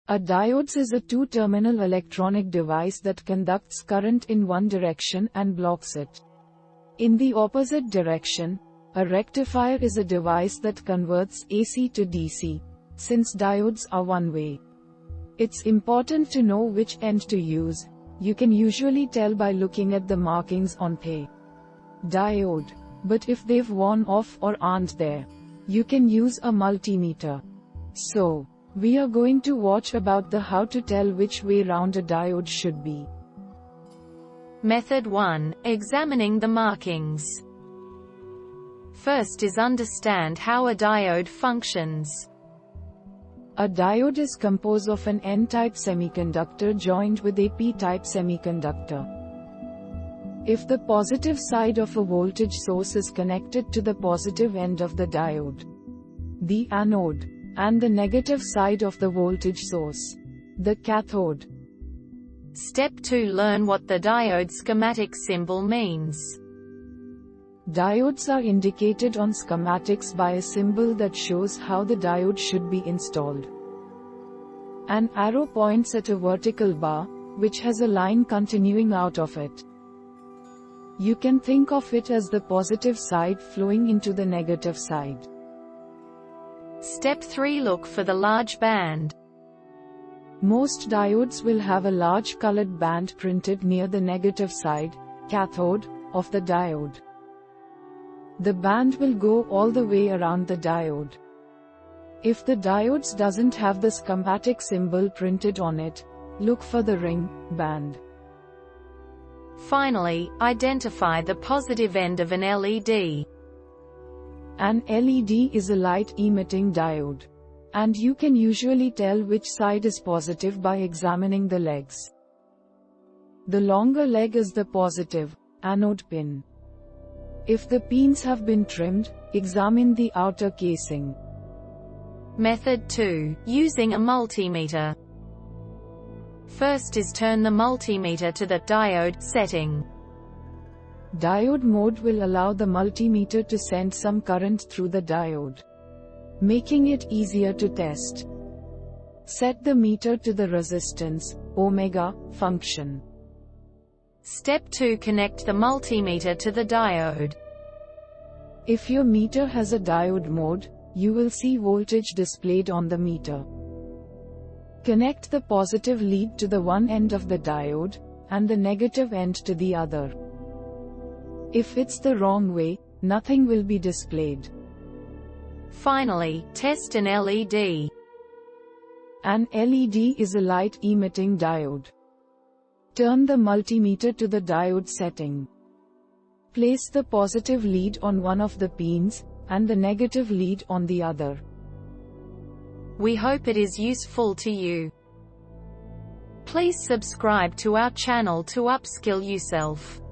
A diode is a two-terminal electronic device that conducts current in one direction and blocks it in the opposite direction. A rectifier is a device that converts AC to DC, since diodes are one-way. It's important to know which end to use. You can usually tell by looking at the markings on a diode. But if they've worn off or aren't there, you can use a multimeter. So, we are going to watch about the how to tell which way round a diode should be. Method 1. Examining the markings. First is understand how a diode functions. A diode is composed of an N-type semiconductor joined with a P-type semiconductor. If the positive side of a voltage source is connected to the positive end of the diode, the anode, and the negative side of the voltage source, the cathode. Step 2. Learn what the diode schematic symbol means. Diodes are indicated on schematics by a symbol that shows how the diode should be installed. An arrow points at a vertical bar, which has a line continuing out of it. You can think of it as the positive side flowing into the negative side. Step 3. Look for the large band. Most diodes will have a large colored band printed near the negative side, cathode, of the diode. The band will go all the way around the diode. If the diodes doesn't have the schematic symbol printed on it, look for the ring band. Finally, identify the positive end of an LED. An LED is a light-emitting diode, and you can usually tell which side is positive by examining the legs. The longer leg is the positive, anode pin. If the pins have been trimmed, examine the outer casing. Method 2. Using a multimeter. First is turn the multimeter to the diode setting. Diode mode will allow the multimeter to send some current through the diode, making it easier to test. Set the meter to the resistance, ohmega, function. Step 2. Connect the multimeter to the diode. If your meter has a diode mode, you will see voltage displayed on the meter. Connect the positive lead to the one end of the diode, and the negative end to the other. If it's the wrong way, nothing will be displayed. Finally, test an LED. An LED is a light-emitting diode. Turn the multimeter to the diode setting. Place the positive lead on one of the pins, and the negative lead on the other. We hope it is useful to you. Please subscribe to our channel to upskill yourself.